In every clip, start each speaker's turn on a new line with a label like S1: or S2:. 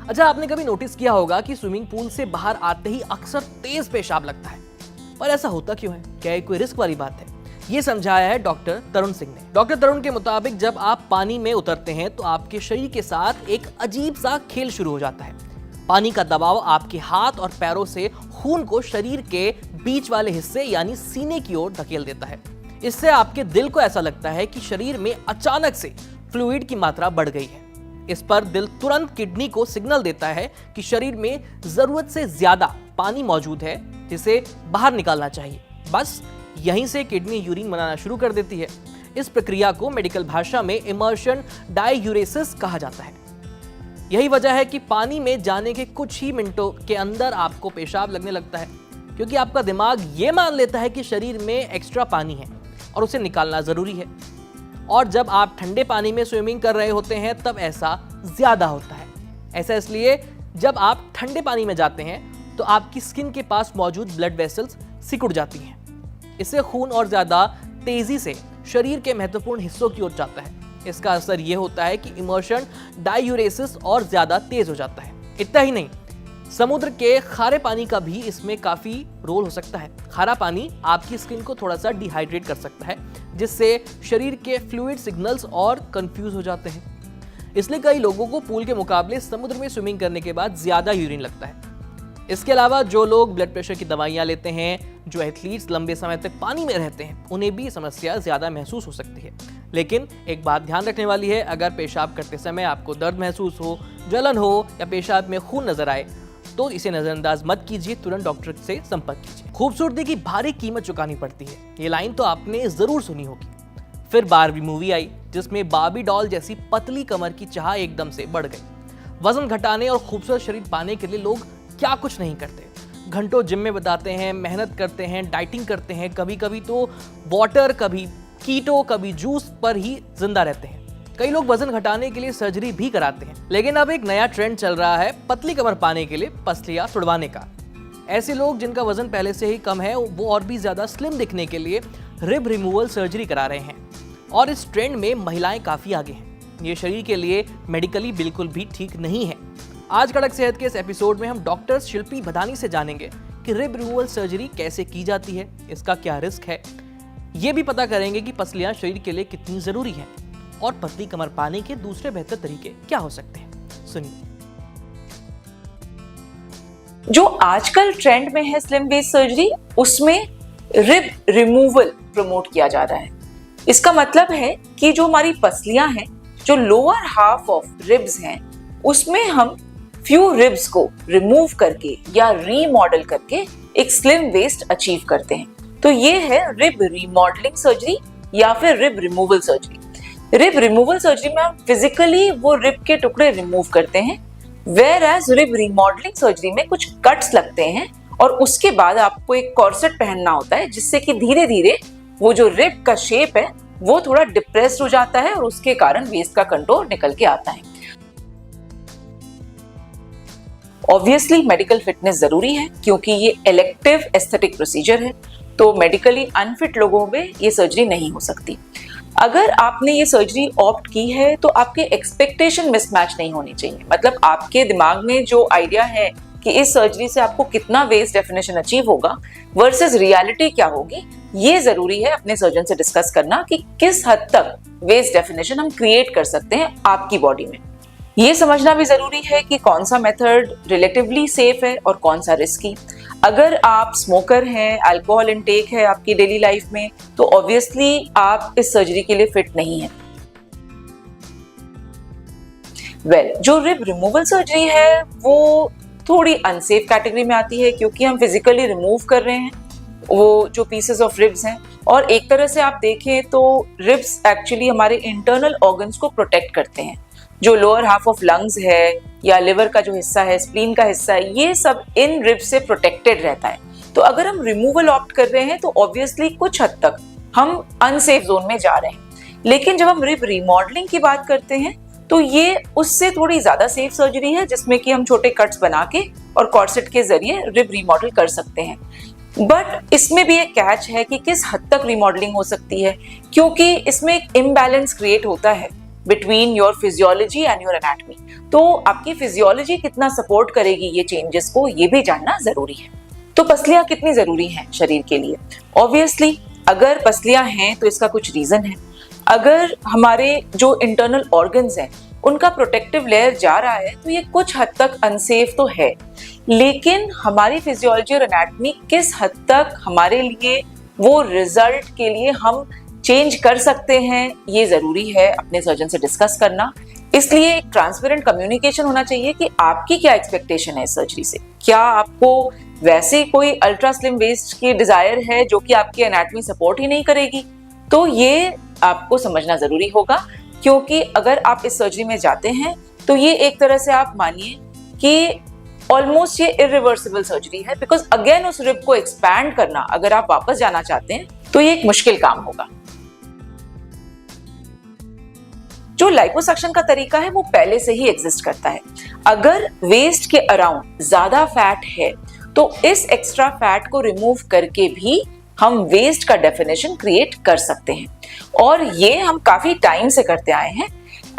S1: अच्छा, आपने कभी नोटिस किया होगा कि स्विमिंग पूल से बाहर आते ही अक्सर तेज पेशाब लगता है, पर ऐसा होता क्यों है? क्या ये कोई रिस्क वाली बात है? ये समझाया है डॉक्टर तरुण सिंह ने। डॉक्टर तरुण के मुताबिक जब आप पानी में उतरते हैं तो आपके शरीर के साथ एक अजीब सा खेल शुरू हो जाता है। पानी का दबाव आपके हाथ और पैरों से खून को शरीर के बीच वाले हिस्से यानी सीने की ओर धकेल देता है। इससे आपके दिल को ऐसा लगता है कि शरीर में अचानक से फ्लूइड की मात्रा बढ़ गई है। इस पर दिल तुरंत किडनी को सिग्नल देता है कि शरीर में जरूरत से ज्यादा पानी मौजूद है, जिसे बाहर निकालना चाहिए। बस यहीं से किडनी यूरिन बनाना शुरू कर देती है। इस प्रक्रिया को मेडिकल भाषा में इमर्शन डाययूरेसिस कहा जाता है। यही वजह है कि पानी में जाने के कुछ ही मिनटों के अंदर आपको पेशाब लगने लगता है, क्योंकि आपका दिमाग ये मान लेता है कि शरीर में एक्स्ट्रा पानी है और उसे निकालना जरूरी है। और जब आप ठंडे पानी में स्विमिंग कर रहे होते हैं तब ऐसा ज्यादा होता है। ऐसा इसलिए जब आप ठंडे पानी में जाते हैं तो आपकी स्किन के पास मौजूद ब्लड वेसल्स सिकुड़ जाती हैं। इससे खून और ज्यादा तेजी से शरीर के महत्वपूर्ण हिस्सों की ओर जाता है। इसका असर यह होता है कि इमर्शन डाययूरेसिस और ज्यादा तेज हो जाता है। इतना ही नहीं, समुद्र के खारे पानी का भी इसमें काफी रोल हो सकता है। खारा पानी आपकी स्किन को थोड़ा सा डिहाइड्रेट कर सकता है, जिससे शरीर के फ्लूइड सिग्नल्स और कंफ्यूज हो जाते हैं। इसलिए कई लोगों को पूल के मुकाबले समुद्र में स्विमिंग करने के बाद ज्यादा यूरिन लगता है। इसके अलावा जो लोग ब्लड प्रेशर की दवाइयां लेते हैं, जो एथलीट्स लंबे समय तक पानी में रहते हैं, उन्हें भी समस्या ज्यादा महसूस हो सकती है। लेकिन एक बात ध्यान रखने वाली है, अगर पेशाब करते समय आपको दर्द महसूस हो, जलन हो या पेशाब में खून नजर आए तो इसे नजरअंदाज मत कीजिए, तुरंत डॉक्टर से संपर्क कीजिए। खूबसूरती की भारी कीमत चुकानी पड़ती है, ये लाइन तो आपने जरूर सुनी होगी। फिर बारबी मूवी आई, जिसमें बार्बी डॉल जैसी पतली कमर की चाह एकदम से बढ़ गई। वजन घटाने और खूबसूरत शरीर पाने के लिए लोग क्या कुछ नहीं करते, घंटों जिम में बताते हैं, मेहनत करते हैं, डाइटिंग करते हैं, कभी कभी तो वाटर, कभी कीटो, कभी जूस पर ही जिंदा रहते हैं। कई लोग वजन घटाने के लिए सर्जरी भी कराते हैं। लेकिन अब एक नया ट्रेंड चल रहा है पतली कमर पाने के लिए पसलियां तुड़वाने का। ऐसे लोग जिनका वजन पहले से ही कम है, वो और भी ज्यादा स्लिम दिखने के लिए रिब रिमूवल सर्जरी करा रहे हैं। और इस ट्रेंड में महिलाएं काफी आगे हैं। ये शरीर के लिए मेडिकली बिल्कुल भी ठीक नहीं है। आज कड़क सेहत के इस एपिसोड में हम डॉक्टर शिल्पी भदानी से जानेंगे कि रिब रिमूवल सर्जरी कैसे की जाती है, इसका क्या रिस्क है, ये भी पता करेंगे कि पसलियां शरीर के लिए कितनी जरूरी हैं और पतली कमर पाने के दूसरे बेहतर तरीके क्या हो सकते हैं। सुनिए।
S2: जो आजकल ट्रेंड में है स्लिम वेस्ट सर्जरी, उसमें रिब रिमूवल प्रमोट किया जा रहा है। इसका मतलब है कि जो हमारी पसलियां हैं, जो लोअर हाफ ऑफ रिब्स हैं, उसमें हम फ्यू रिब्स को रिमूव करके या रीमॉडल करके एक स्लिम वेस्ट अचीव करते हैं। तो ये है रिब रीमॉडलिंग सर्जरी या फिर rib removal surgery. Rib removal surgery में हम फिजिकली वो रिब के टुकड़े रिमूव करते हैं, whereas rib remodelling surgery में कुछ कट्स लगते हैं और उसके बाद आपको एक कॉर्सेट पहनना होता है, जिससे कि धीरे धीरे वो जो रिब का शेप है वो थोड़ा डिप्रेस्ड हो जाता है और उसके कारण वेस्ट का कंट्रोल निकल के आता है। ऑब्वियसली मेडिकल फिटनेस जरूरी है, क्योंकि ये इलेक्टिव एस्थेटिक प्रोसीजर है, तो मेडिकली अनफिट लोगों में ये सर्जरी नहीं हो सकती। अगर आपने ये सर्जरी ऑप्ट की है तो आपके एक्सपेक्टेशन मिसमैच नहीं होनी चाहिए। मतलब आपके दिमाग में जो आइडिया है कि इस सर्जरी से आपको कितना वेस्ट डेफिनेशन अचीव होगा वर्सेस रियलिटी क्या होगी, ये जरूरी है अपने सर्जन से डिस्कस करना कि किस हद तक वेस्ट डेफिनेशन हम क्रिएट कर सकते हैं आपकी बॉडी में। ये समझना भी जरूरी है कि कौन सा मेथड रिलेटिवली सेफ है और कौन सा रिस्की। अगर आप स्मोकर हैं, अल्कोहल इनटेक है आपकी डेली लाइफ में, तो ऑब्वियसली आप इस सर्जरी के लिए फिट नहीं है। जो रिब रिमूवल सर्जरी है वो थोड़ी अनसेफ कैटेगरी में आती है, क्योंकि हम फिजिकली रिमूव कर रहे हैं वो जो पीसेस ऑफ रिब्स हैं, और एक तरह से आप देखें तो रिब्स एक्चुअली हमारे इंटरनल ऑर्गन्स को प्रोटेक्ट करते हैं। जो लोअर हाफ ऑफ लंग्स है या लिवर का जो हिस्सा है, स्प्लीन का हिस्सा है, ये सब इन रिब्स से प्रोटेक्टेड रहता है। तो अगर हम रिमूवल ऑप्ट कर रहे हैं तो ऑब्वियसली कुछ हद तक हम अनसेफ जोन में जा रहे हैं। लेकिन जब हम रिब रिमॉडलिंग की बात करते हैं तो ये उससे थोड़ी ज्यादा सेफ सर्जरी है, जिसमें कि हम छोटे कट्स बना के और कॉर्सेट के जरिए रिब रिमॉडल कर सकते हैं। बट इसमें भी एक कैच है कि किस हद तक रिमॉडलिंग हो सकती है, क्योंकि इसमें एक इम्बैलेंस क्रिएट होता है between your physiology and your anatomy. तो आपकी फिजियोलॉजी कितना सपोर्ट करेगी ये चेंजेस को, ये भी जानना जरूरी है। तो पसलियां कितनी जरूरी हैं शरीर के लिए? ऑब्वियसली अगर पसलियां हैं तो इसका कुछ रीजन है। अगर हमारे जो इंटरनल ऑर्गन्स हैं उनका प्रोटेक्टिव लेयर जा रहा है तो ये कुछ हद तक अनसेफ तो है, लेकिन हमारी फिजियोलॉजी और एनाटमी किस हद तक हमारे लिए वो रिजल्ट के लिए हम चेंज कर सकते हैं, ये जरूरी है अपने सर्जन से डिस्कस करना। इसलिए एक ट्रांसपेरेंट कम्युनिकेशन होना चाहिए कि आपकी क्या एक्सपेक्टेशन है सर्जरी से। क्या आपको वैसे कोई अल्ट्रा स्लिम वेस्ट की डिजायर है जो कि आपकी एनाटमी सपोर्ट ही नहीं करेगी? तो ये आपको समझना जरूरी होगा, क्योंकि अगर आप इस सर्जरी में जाते हैं तो ये एक तरह से आप मानिए कि ऑलमोस्ट ये इरिवर्सिबल सर्जरी है, बिकॉज अगेन उस रिब को एक्सपैंड करना, अगर आप वापस जाना चाहते हैं तो ये एक मुश्किल काम होगा। जो लाइपोसक्शन का तरीका है वो पहले से ही एग्जिस्ट करता है। अगर वेस्ट के अराउंड ज्यादा फैट है तो इस एक्स्ट्रा फैट को रिमूव करके भी हम वेस्ट का डेफिनेशन क्रिएट कर सकते हैं, और ये हम काफी टाइम से करते आए हैं।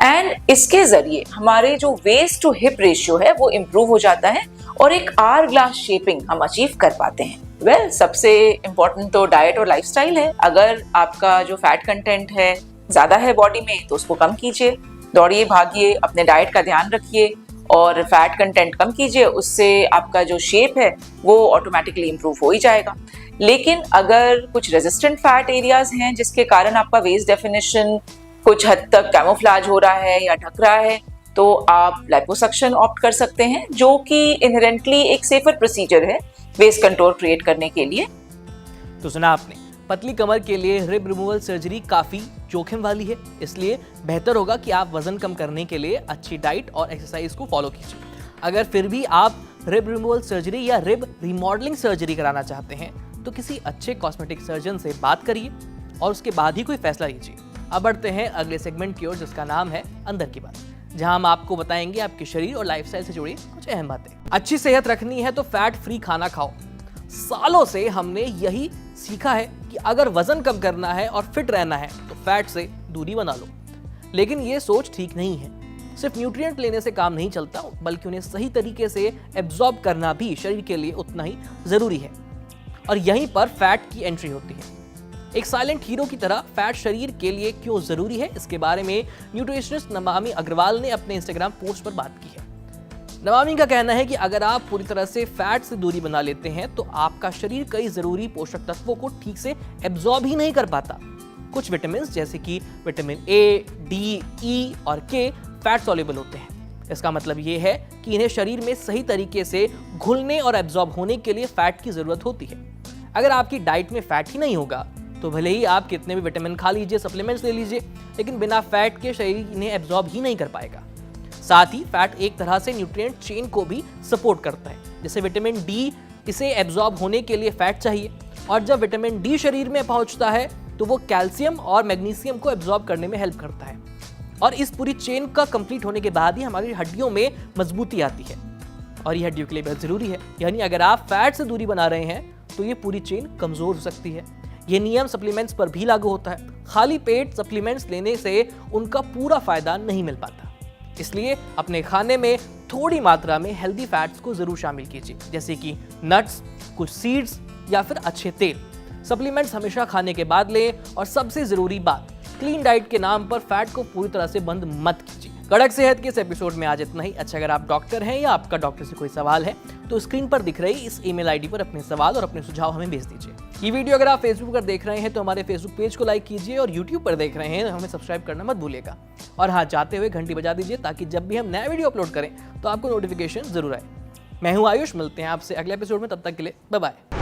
S2: एंड इसके जरिए हमारे जो वेस्ट टू हिप रेशियो है वो इम्प्रूव हो जाता है और एक आवर ग्लास शेपिंग हम अचीव कर पाते हैं। सबसे इंपॉर्टेंट तो डाइट और लाइफस्टाइल है। अगर आपका जो फैट कंटेंट है ज्यादा है बॉडी में तो उसको कम कीजिए, दौड़िए, भागिए, अपने डाइट का ध्यान रखिए और फैट कंटेंट कम कीजिए। उससे आपका जो शेप है वो ऑटोमेटिकली इम्प्रूव हो ही जाएगा। लेकिन अगर कुछ रेजिस्टेंट फैट एरियाज हैं जिसके कारण आपका वेस्ट डेफिनेशन कुछ हद तक कैमोफ्लेज हो रहा है या ढक रहा है, तो आप लाइपोसक्शन ऑप्ट कर सकते हैं, जो कि इनहेरेंटली एक सेफर प्रोसीजर है वेस्ट कंट्रोल क्रिएट करने के लिए।
S1: तो सुना आपने, पतली कमर के लिए रिब रिमूवल सर्जरी काफी जोखिम वाली है, इसलिए बेहतर होगा कि आप वजन कम करने के लिए अच्छी डाइट और एक्सरसाइज को फॉलो कीजिए। अगर फिर भी आप रिब रिमूवल सर्जरी या रिब रिमॉडलिंग सर्जरी कराना चाहते हैं तो किसी अच्छे कॉस्मेटिक सर्जन से बात करिए और उसके बाद ही कोई फैसला लीजिए। अब बढ़ते हैं अगले सेगमेंट की ओर, जिसका नाम है अंदर की बात, जहां हम आपको बताएंगे आपके शरीर और लाइफस्टाइल से जुड़ी कुछ अहम बातें। अच्छी सेहत रखनी है तो फैट फ्री खाना खाओ। सालों से हमने यही सीखा है कि अगर वजन कम करना है और फिट रहना है तो फैट से दूरी बना लो, लेकिन ये सोच ठीक नहीं है। सिर्फ न्यूट्रिएंट लेने से काम नहीं चलता, बल्कि उन्हें सही तरीके से एब्जॉर्ब करना भी शरीर के लिए उतना ही जरूरी है, और यहीं पर फैट की एंट्री होती है। एक साइलेंट हीरो की तरह फैट शरीर के लिए क्यों जरूरी है, इसके बारे में न्यूट्रिशनिस्ट नमामि अग्रवाल ने अपने इंस्टाग्राम पोस्ट पर बात की है। नमामि का कहना है कि अगर आप पूरी तरह से फैट से दूरी बना लेते हैं तो आपका शरीर कई जरूरी पोषक तत्वों को ठीक से एब्जॉर्ब ही नहीं कर पाता। कुछ विटामिन जैसे कि विटामिन ए, डी, ई और के फैट सॉल्युबल होते हैं। इसका मतलब ये है कि इन्हें शरीर में सही तरीके से घुलने और एब्जॉर्ब होने के लिए फैट की जरूरत होती है। अगर आपकी डाइट में फैट ही नहीं होगा तो भले ही आप कितने भी विटामिन खा लीजिए, सप्लीमेंट्स ले लीजिए, लेकिन बिना फैट के शरीर इन्हें एब्जॉर्ब ही नहीं कर पाएगा। साथ ही फैट एक तरह से न्यूट्रिएंट चेन को भी सपोर्ट करता है। जैसे विटामिन डी, इसे एब्जॉर्ब होने के लिए फैट चाहिए, और जब विटामिन डी शरीर में पहुंचता है तो वो कैल्शियम और मैग्नीशियम को एब्जॉर्ब करने में हेल्प करता है, और इस पूरी चेन का कंप्लीट होने के बाद ही हमारी हड्डियों में मजबूती आती है, और ये हड्डियों के लिए बहुत जरूरी है। यानी अगर आप फैट से दूरी बना रहे हैं तो ये पूरी चेन कमजोर हो सकती है। ये नियम सप्लीमेंट्स पर भी लागू होता है। खाली पेट सप्लीमेंट्स लेने से उनका पूरा फायदा नहीं मिल पाता, इसलिए अपने खाने में थोड़ी मात्रा में हेल्दी फैट्स को जरूर शामिल कीजिए, जैसे कि नट्स, कुछ सीड्स या फिर अच्छे तेल। सप्लीमेंट्स हमेशा खाने के बाद लें, और सबसे जरूरी बात, क्लीन डाइट के नाम पर फैट को पूरी तरह से बंद मत कीजिए। कड़क सेहत के इस एपिसोड में आज इतना ही। अच्छा, अगर आप डॉक्टर हैं या आपका डॉक्टर से कोई सवाल है तो स्क्रीन पर दिख रही इस ईमेल आईडी पर अपने सवाल और अपने सुझाव हमें भेज दीजिए। ये वीडियो अगर आप फेसबुक पर देख रहे हैं तो हमारे फेसबुक पेज को लाइक कीजिए, और यूट्यूब पर देख रहे हैं तो हमें सब्सक्राइब करना मत भूलिएगा। और हाँ, जाते हुए घंटी बजा दीजिए ताकि जब भी हम नया वीडियो अपलोड करें तो आपको नोटिफिकेशन जरूर आए। मैं हूँ आयुष, मिलते हैं आपसे अगले एपिसोड में, तब तक के लिए बाय बाय।